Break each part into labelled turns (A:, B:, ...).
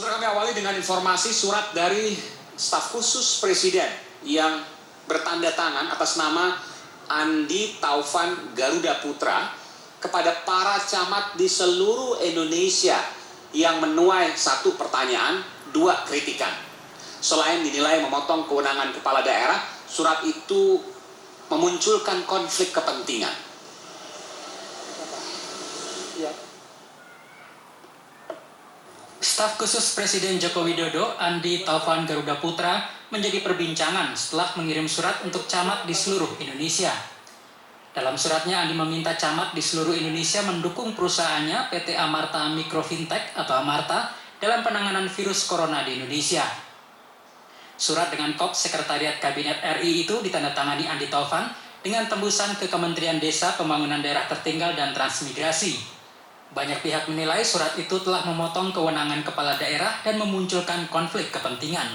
A: Saudara, kami awali dengan informasi surat dari staf khusus Presiden yang bertanda tangan atas nama Andi Taufan Garuda Putra kepada para camat di seluruh Indonesia yang menuai satu pertanyaan, dua kritikan. Selain dinilai memotong kewenangan kepala daerah, surat itu memunculkan konflik kepentingan.
B: Staf khusus Presiden Joko Widodo, Andi Taufan Garuda Putra, menjadi perbincangan setelah mengirim surat untuk camat di seluruh Indonesia. Dalam suratnya, Andi meminta camat di seluruh Indonesia mendukung perusahaannya PT Amarta Mikrofintech atau Amarta dalam penanganan virus corona di Indonesia. Surat dengan kop Sekretariat Kabinet RI itu ditandatangani Andi Taufan dengan tembusan ke Kementerian Desa, Pembangunan Daerah Tertinggal dan Transmigrasi. Banyak pihak menilai surat itu telah memotong kewenangan kepala daerah dan memunculkan konflik kepentingan.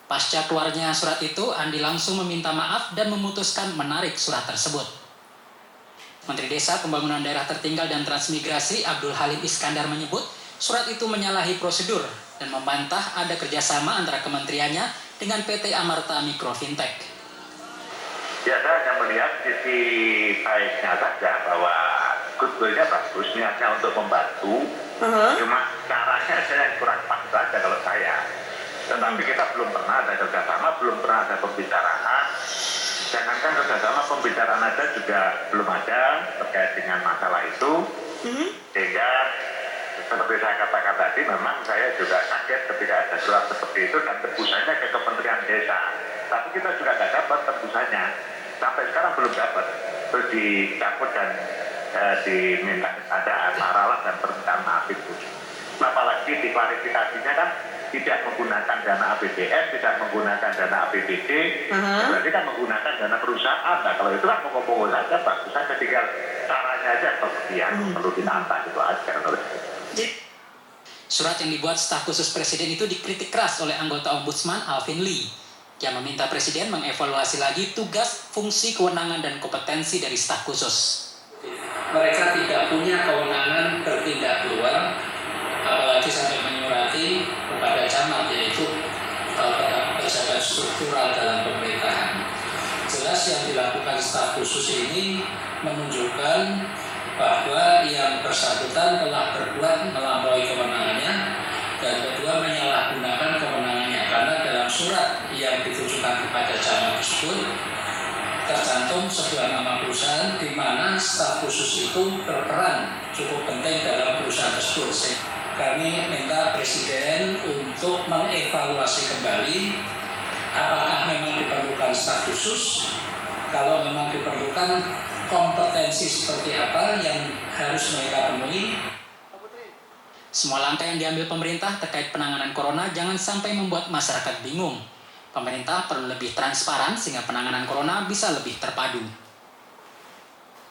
B: Pasca keluarnya surat itu, Andi langsung meminta maaf dan memutuskan menarik surat tersebut. Menteri Desa, Pembangunan Daerah Tertinggal dan Transmigrasi Abdul Halim Iskandar menyebut surat itu menyalahi prosedur dan membantah ada kerjasama antara kementeriannya dengan PT Amarta Mikrofintech.
C: Ya, saya hanya melihat sisi baiknya saja bahwa goodwill-nya bagus, niatnya untuk membantu. Cuma caranya saya kurang pas saja kalau saya. Tetapi kita belum pernah ada kerjasama, belum pernah ada pembicaraan. Jangankan kerjasama, pembicaraan aja juga belum ada terkait dengan masalah itu. Sehingga seperti saya katakan tadi, memang saya juga kaget ketika ada surat seperti itu dan tembusannya ke Kementerian Desa. Tapi kita juga nggak dapat tembusannya. Sampai sekarang belum dapat. Terus dicabut dan diminta ada paralah dan permintaan maaf itu. Apalagi diklarifikasinya kan tidak menggunakan dana APBN, tidak menggunakan dana APBD, berarti kan menggunakan dana perusahaan. Nah, kalau itu kan pokok-pokok saja, bagus saja, tinggal caranya aja yang perlu ditantang itu aja.
B: Surat yang dibuat staf khusus Presiden itu dikritik keras oleh anggota Ombudsman Alvin Lee, yang meminta Presiden mengevaluasi lagi tugas, fungsi, kewenangan, dan kompetensi dari staf khusus. Mereka tidak punya kewenangan bertindak luar, apalagi sampai menyurati kepada camat, yaitu pejabat struktural dalam pemerintahan. Jelas yang dilakukan staf khusus ini menunjukkan bahwa yang bersangkutan telah berbuat melampaui kewenangannya dan kedua menyalahgunakan kewenangannya, karena dalam surat yang ditujukan kepada camat tersebut tercantum sebuah nama perusahaan di mana staf khusus itu berperan cukup penting dalam perusahaan tersebut. Kami minta Presiden untuk mengevaluasi kembali apakah memang diperlukan staf khusus, kalau memang diperlukan kompetensi seperti apa yang harus mereka penuhi. Semua langkah yang diambil pemerintah terkait penanganan corona jangan sampai membuat masyarakat bingung. Pemerintah perlu lebih transparan sehingga penanganan corona bisa lebih terpadu.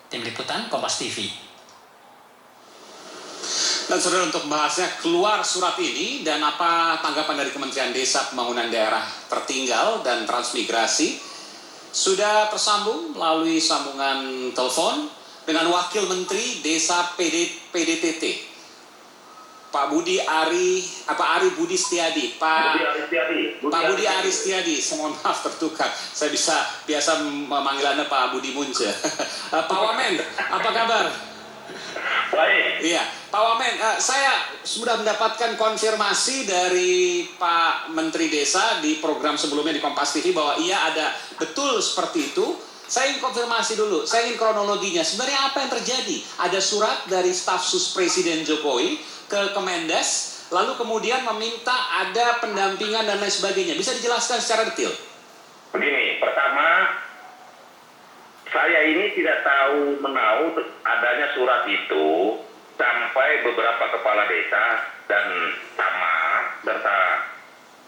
B: Tim Liputan Kompas TV.
A: Dan saudara, untuk membahasnya keluar surat ini dan apa tanggapan dari Kementerian Desa, Pembangunan Daerah Tertinggal dan Transmigrasi, sudah tersambung melalui sambungan telepon dengan Wakil Menteri Desa PDTT, Pak Budi Ari Budi Setiadi. Pak Budi Ari Setiadi, mohon maaf tertukar. Saya biasa memanggil Anda Pak Budi Munce. Pak Wamen, apa kabar?
C: Baik.
A: Iya, Pak Wamen, saya sudah mendapatkan konfirmasi dari Pak Menteri Desa di program sebelumnya di Kompas TV bahwa iya ada betul seperti itu. Saya ingin konfirmasi dulu, saya ingin kronologinya. Sebenarnya apa yang terjadi? Ada surat dari staf sus Presiden Jokowi ke Kemendes, lalu kemudian meminta ada pendampingan dan lain sebagainya. Bisa dijelaskan secara detail?
C: Begini, pertama, saya ini tidak tahu menahu adanya surat itu sampai beberapa kepala desa dan camat serta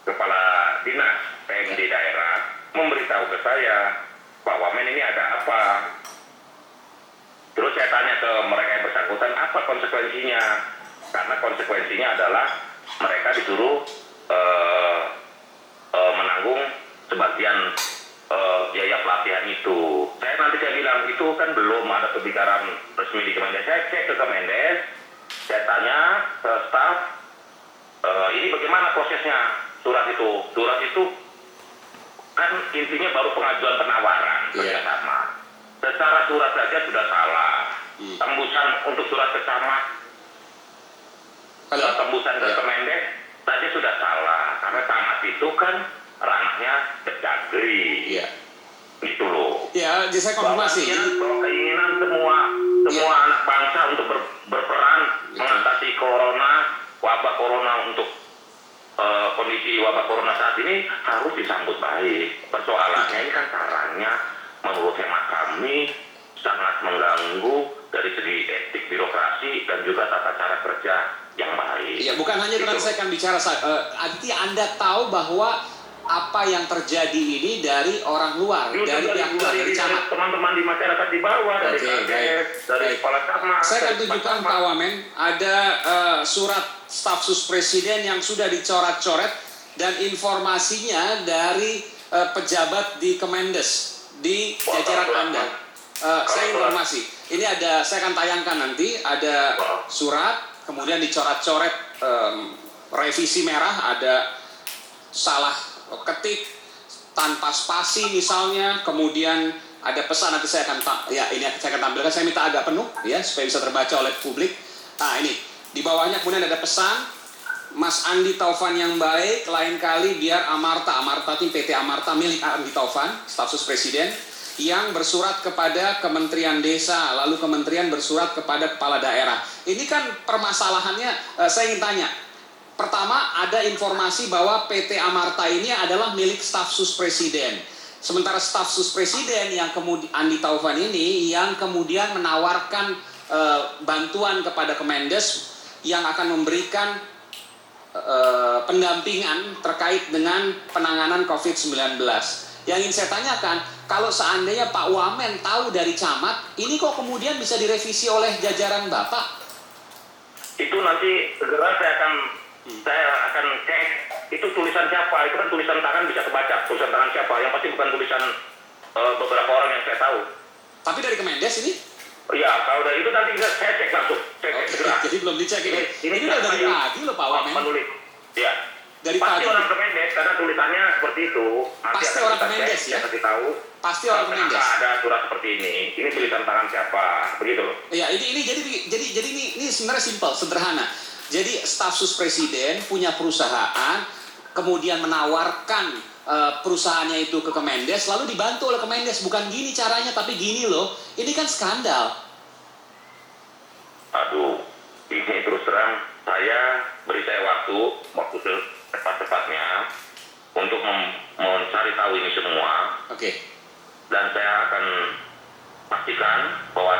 C: kepala dinas PMD daerah memberitahu ke saya, Pak Wamen, ini ada apa? Terus saya tanya ke mereka yang bersangkutan, apa konsekuensinya? Karena konsekuensinya adalah mereka disuruh menanggung sebagian biaya pelatihan itu. Saya bilang itu kan belum ada pembicaraan resmi di Kemendes. Saya cek ke Kemendes, saya tanya ke staf, ini bagaimana prosesnya surat itu? Surat itu kan intinya baru pengajuan penawaran kerjasama. Secara surat saja sudah salah. Tembusan untuk surat ke camat, tembusan ke Kemendes saja sudah salah. Karena camat itu kan ranahnya Kemendagri. Gitu loh.
A: Ya, jadi saya konfirmasi.
C: Bahwa keinginan semua anak bangsa untuk berperan mengatasi wabah corona untuk kondisi wabah corona saat ini harus disambut baik. Persoalannya ini kan caranya menurut hemat kami sangat mengganggu dari segi etik birokrasi dan juga tata cara kerja yang baik.
A: Ya, bukan hanya itu, saya akan bicara. Artinya Anda tahu bahwa apa yang terjadi ini dari orang luar, dari pihak luar, dari camat.
C: Teman-teman di masyarakat di bawah, dari Kades, dari kepala camat.
A: Saya akan tunjukkan Pak Wamen, ada surat staf sus presiden yang sudah dicoret-coret dan informasinya dari pejabat di Kemendes, di jajaran Anda. Saya informasi, ini ada, saya akan tayangkan nanti, ada surat, kemudian dicoret-coret revisi merah, ada salah ketik tanpa spasi misalnya, kemudian ada pesan, nanti saya akan ini saya akan tampilkan, saya minta agak penuh ya supaya bisa terbaca oleh publik. Nah, ini di bawahnya kemudian ada pesan, Mas Andi Taufan yang baik, lain kali biar Amarta itu PT Amarta milik Andi Taufan, staf sus presiden, yang bersurat kepada Kementerian Desa, lalu kementerian bersurat kepada kepala daerah. Ini kan permasalahannya, saya ingin tanya. Pertama, ada informasi bahwa PT Amarta ini adalah milik staf sus presiden. Sementara staf sus presiden yang kemudian Andi Taufan ini yang kemudian menawarkan bantuan kepada Kemendes yang akan memberikan pendampingan terkait dengan penanganan COVID-19. Yang ingin saya tanyakan, kalau seandainya Pak Wamen tahu dari camat, ini kok kemudian bisa direvisi oleh jajaran Bapak?
C: Itu nanti segera saya akan cek itu tulisan siapa. Itu kan tulisan tangan bisa kebaca, tulisan tangan siapa, yang pasti bukan tulisan beberapa orang yang saya tahu.
A: Tapi dari Kemendes ini?
C: Iya, kalau dari itu nanti saya cek langsung, segera.
A: Jadi belum dicek ini. Ini udah dari pagi loh Pak Wamen.
C: Menulis, ya.
A: Dari
C: pasti
A: pagi.
C: Orang Kemendes karena tulisannya seperti itu.
A: Pasti orang Kemendes ya.
C: Kasih tahu.
A: Pasti orang Kemendes.
C: Ada surat seperti ini. Ini tulisan tangan siapa, begitu.
A: Iya, ini jadi ini sebenarnya simpel, sederhana. Jadi staf sus presiden punya perusahaan, kemudian menawarkan perusahaannya itu ke Kemendes, lalu dibantu oleh Kemendes. Bukan gini caranya, tapi gini loh. Ini kan skandal.
C: Aduh, ini terus terang beri saya waktu cepat-cepatnya untuk mencari tahu ini semua.
A: Oke.
C: Dan saya akan pastikan bahwa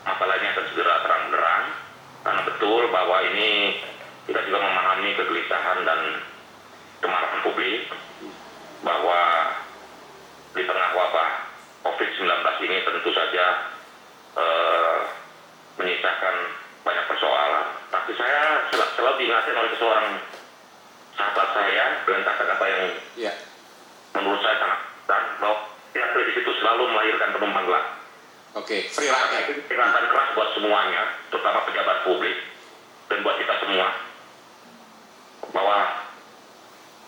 C: masalahnya akan segera terang-benderang. Karena betul bahwa ini kita juga memahami kegelisahan dan kemarahan publik bahwa di tengah wabah COVID-19 ini tentu saja menyisakan banyak persoalan. Tapi saya selalu diingatkan oleh seorang sahabat saya dengan kata-kata yang menurut saya sangat besar, bahwa pihak kritis itu selalu melahirkan penumpang gelap.
A: Oke, free ride.
C: Itu peringatan keras buat semuanya, terutama pejabat publik dan buat kita semua, bahwa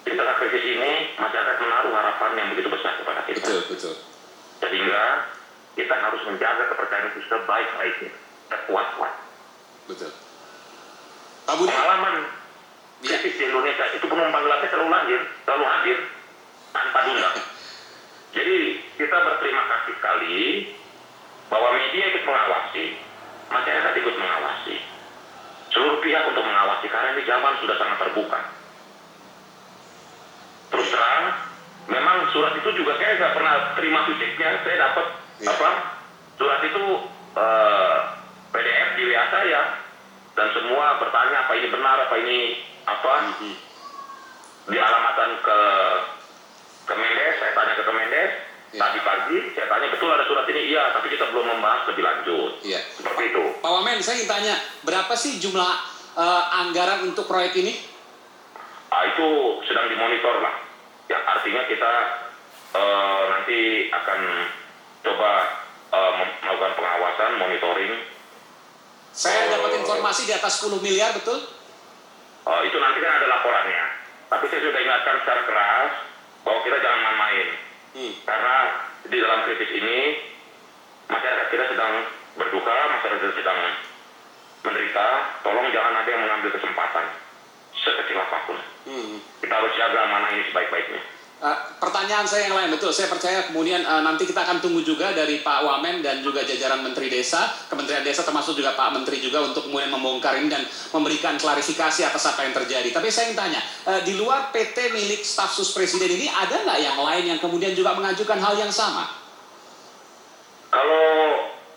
C: di tengah krisis ini masyarakat menaruh harapan yang begitu besar kepada kita.
A: Betul.
C: Sehingga kita harus menjaga kepercayaan itu sebaik-baiknya, kuat-kuat.
A: Betul. Pak Budi.
C: Pengalaman krisis di Indonesia itu penumpang gelapnya selalu hadir tanpa diundang. Jadi kita berterima kasih sekali bahwa media ikut mengawasi, masyarakat ikut mengawasi, seluruh pihak untuk mengawasi, karena ini zaman sudah sangat terbuka. Terus terang, memang surat itu juga saya nggak pernah terima fisiknya, saya dapat surat itu PDF di WA saya, dan semua bertanya apa ini benar, apa ini dialamatkan ke Kemendes, saya tanya ke Kemendes. Tadi pagi saya tanya, betul ada surat ini? Iya, tapi kita belum membahas lebih lanjut.
A: Iya.
C: Seperti itu.
A: Pak Wamen, saya ingin tanya, berapa sih jumlah anggaran untuk proyek ini?
C: Itu sedang dimonitor lah. Ya, artinya kita nanti akan coba melakukan pengawasan, monitoring.
A: Saya dapat informasi di atas 10 miliar, betul?
C: Itu nanti kan ada laporannya. Tapi saya sudah ingatkan secara keras bahwa kita jangan main-main. Karena di dalam krisis ini masyarakat kita sedang berduka, masyarakat kita sedang menderita. Tolong jangan ada yang mengambil kesempatan sekecil apapun. Kita harus jaga amanah ini sebaik-baiknya.
A: Pertanyaan saya yang lain, betul, saya percaya kemudian nanti kita akan tunggu juga dari Pak Wamen dan juga jajaran Menteri Desa, Kementerian Desa termasuk juga Pak Menteri juga untuk kemudian membongkar ini dan memberikan klarifikasi atas apa yang terjadi. Tapi saya ingin tanya, di luar PT milik staf sus presiden ini ada nggak yang lain yang kemudian juga mengajukan hal yang sama?
C: Kalau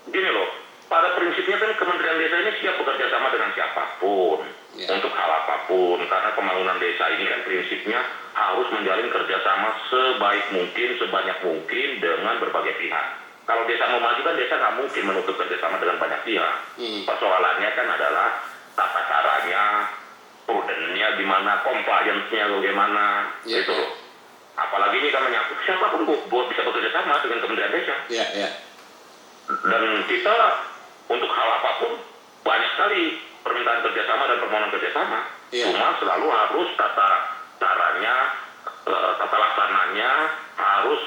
C: gini loh, pada prinsipnya kan Kementerian Desa ini siap bekerja sama dengan siapapun untuk hal apapun, karena pembangunan desa ini kan prinsipnya harus menjalin kerjasama sebaik mungkin, sebanyak mungkin dengan berbagai pihak. Kalau desa mau maju kan desa nggak mungkin menutup kerjasama dengan banyak pihak. Persoalannya kan adalah tata caranya, prudentnya gimana, compliance-nya bagaimana, gitu loh. Apalagi ini kan menyangkut siapapun bisa bekerja sama dengan Kementerian Desa. Dan kita untuk hal apapun banyak sekali permintaan kerjasama dan permohonan kerjasama. Cuma selalu harus tata caranya, tata laksananya harus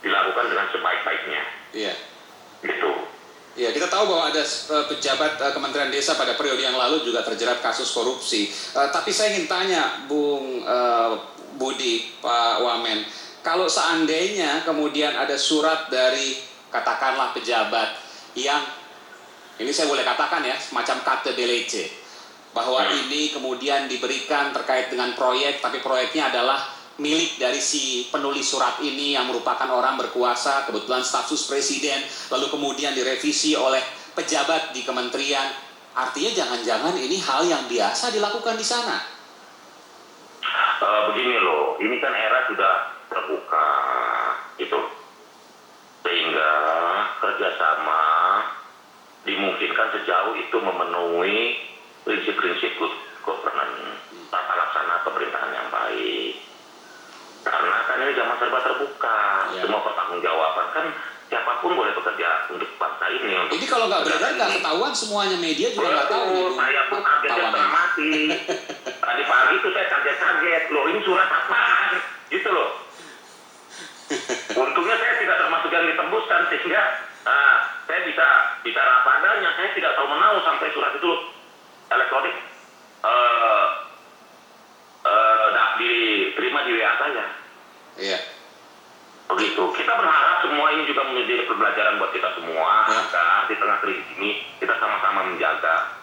C: dilakukan dengan sebaik-baiknya. Gitu.
A: Ya, kita tahu bahwa ada pejabat Kementerian Desa pada periode yang lalu juga terjerat kasus korupsi. Tapi saya ingin tanya, Bung Budi, Pak Wamen, kalau seandainya kemudian ada surat dari katakanlah pejabat yang ini saya boleh katakan ya semacam carte bellece bahwa ini kemudian diberikan terkait dengan proyek, tapi proyeknya adalah milik dari si penulis surat ini yang merupakan orang berkuasa, kebetulan staf sus presiden, lalu kemudian direvisi oleh pejabat di kementerian. Artinya jangan-jangan ini hal yang biasa dilakukan di sana.
C: Begini loh, ini kan era sudah terbuka, gitu. Sehingga kerjasama dimungkinkan sejauh itu memenuhi prinsip-prinsip good governance, tata laksana pemerintahan yang baik. Karena kan ini zaman serba terbuka, semua pertanggungjawaban kan siapapun boleh bekerja untuk bangsa ini.
A: Ini kalau nggak beredar nggak ketahuan semuanya, media juga nggak tahu.
C: Saya pun kagetnya setengah mati. Tadi pagi itu saya kaget-kaget, loh ini surat apaan? Gitu loh. Untungnya saya tidak termasuk yang ditembuskan sehingga saya bisa bicara apa adanya. Saya tidak tahu menahu sampai surat itu elektronik diterima di WA saya. Begitu. Kita berharap semua ini juga menjadi pembelajaran buat kita semua. Agar di tengah krisis ini kita sama-sama menjaga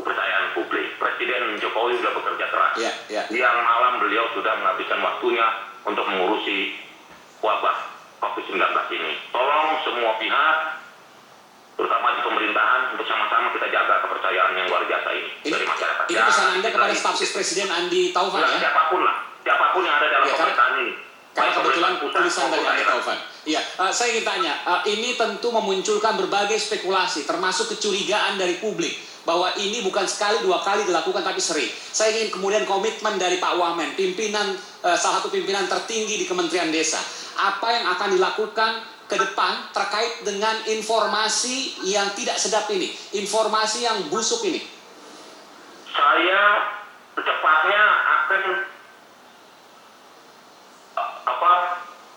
C: kepercayaan publik. Presiden Jokowi sudah bekerja keras. Siang malam beliau sudah menghabiskan waktunya untuk mengurusi wabah COVID-19 ini. Tolong semua pihak, terutama di pemerintahan, untuk sama-sama kita jaga kepercayaan yang luar biasa ini dari masyarakat.
A: Ini pesan Anda kepada staf sus presiden Andi Taufan ya?
C: Siapapun yang ada dalam pemerintahan ini.
A: Karena kebetulan tulisan dari Andi Taufan. Saya ingin tanya, ini tentu memunculkan berbagai spekulasi, termasuk kecurigaan dari publik bahwa ini bukan sekali dua kali dilakukan tapi sering. Saya ingin kemudian komitmen dari Pak Wamen, salah satu pimpinan tertinggi di Kementerian Desa. Apa yang akan dilakukan ke depan terkait dengan informasi yang tidak sedap ini, informasi yang busuk ini?
C: Saya secepatnya akan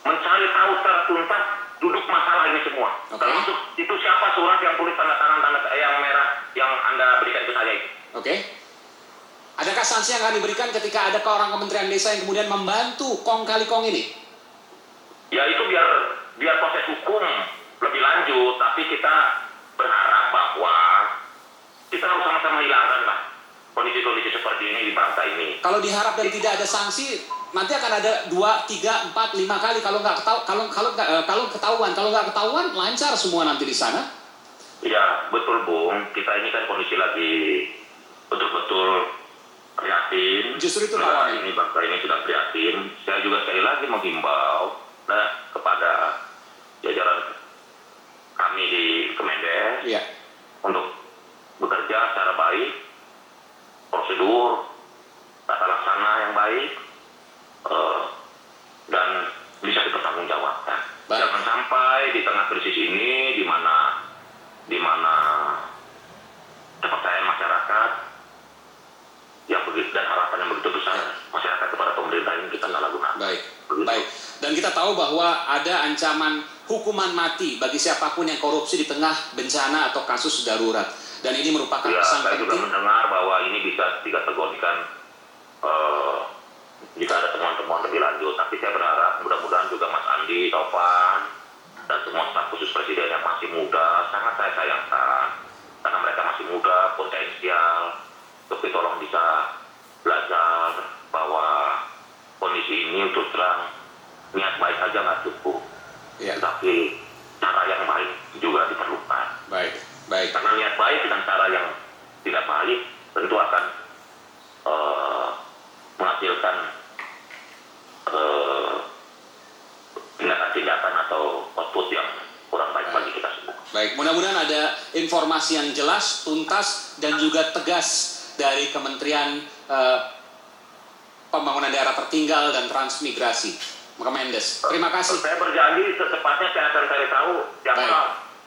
C: mencari tahu secara tuntas duduk masalah ini semua. Termasuk itu siapa surat yang tulis tanda tangan yang merah yang Anda berikan ke saya itu. Adakah sanksi yang akan diberikan ketika ada orang Kementerian Desa yang kemudian membantu kong kali kong ini? Ya itu biar proses hukum lebih lanjut, tapi kita berharap bahwa kita harus sama-sama hilangkan lah kondisi-kondisi seperti ini di bangsa ini. Kalau diharap dan tidak ada sanksi, nanti akan ada 2, 3, 4, 5 kali kalau ketahuan lancar semua nanti di sana. Ya betul Bung, kita ini kan kondisi lagi betul-betul prihatin. Justru itu Pak, ini bangsa ini sudah prihatin. Saya juga sekali lagi menghimbau kepada jajaran kami di Kemendes untuk bekerja secara baik, prosedur, tata laksana yang baik, dan bisa dipertanggungjawabkan. Jangan sampai di tengah krisis ini, di mana kepercayaan masyarakat
A: bahwa ada ancaman hukuman mati bagi siapapun yang korupsi di tengah bencana atau kasus darurat. Dan ini merupakan
C: Ya,
A: pesan
C: saya juga
A: penting.
C: mendengar bahwa ini bisa dikategorikan jika ada temuan-temuan lebih lanjut. Tapi saya berharap mudah-mudahan juga Mas Andi, Taufan, dan semua staf khusus Presiden yang masih muda, sangat saya sayangkan. Karena mereka masih muda, potensial, tapi tolong bisa belajar bahwa kondisi ini untuk terang niat baik aja nggak cukup.
A: Ya,
C: Tapi cara yang baik juga diperlukan.
A: baik, baik.
C: Karena niat baik dengan cara yang tidak baik tentu akan menghasilkan tindakan-tindakan atau output yang kurang baik bagi kita semua.
A: Baik, mudah-mudahan ada informasi yang jelas, tuntas, dan juga tegas dari Kementerian Pembangunan Daerah Tertinggal dan Transmigrasi, Kemendes. Terima kasih.
C: Saya berjanji secepatnya saya akan cari tahu siapa
A: Baik.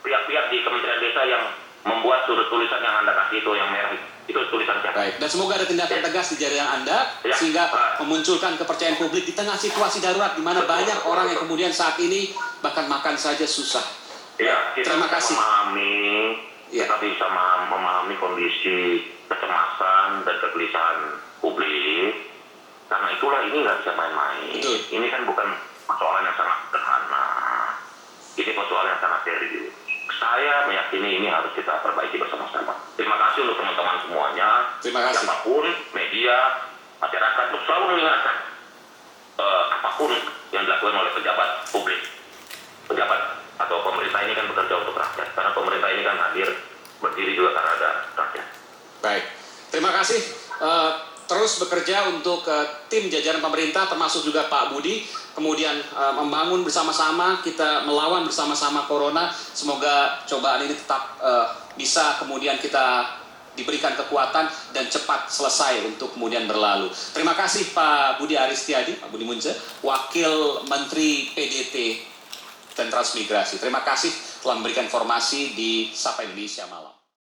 C: pihak-pihak di Kementerian Desa yang membuat surat tulisan yang Anda kasih itu yang merah itu tulisan siapa?
A: Baik, dan semoga ada tindakan tegas di jaringan Anda
C: Ya.
A: sehingga memunculkan kepercayaan publik di tengah situasi darurat di mana banyak orang yang kemudian saat ini bahkan makan saja susah.
C: Ya, kita
A: Terima
C: bisa
A: kasih.
C: memahami,
A: Ya.
C: kita bisa memahami kondisi kecemasan dan kegelisahan publik. Karena itulah ini nggak bisa main-main.
A: Betul.
C: Ini kan bukan persoalan yang sangat sederhana. Ini persoalan yang sangat serius. Saya meyakini ini harus kita perbaiki bersama-sama. Terima kasih untuk teman-teman semuanya.
A: Terima kasih.
C: Siapapun, media, masyarakat untuk selalu mengingatkan apapun yang dilakukan oleh pejabat publik. Pejabat atau pemerintah ini kan bekerja untuk rakyat. Karena pemerintah ini kan hadir berdiri juga karena ada rakyat.
A: Baik, terima kasih. Terus bekerja untuk tim jajaran pemerintah termasuk juga Pak Budi, kemudian membangun bersama-sama, kita melawan bersama-sama corona. Semoga cobaan ini tetap bisa kemudian kita diberikan kekuatan dan cepat selesai untuk kemudian berlalu. Terima kasih Pak Budi Aristiadi, Pak Budi Munce, Wakil Menteri PDT dan Transmigrasi. Terima kasih telah memberikan informasi di Sapa Indonesia Malam.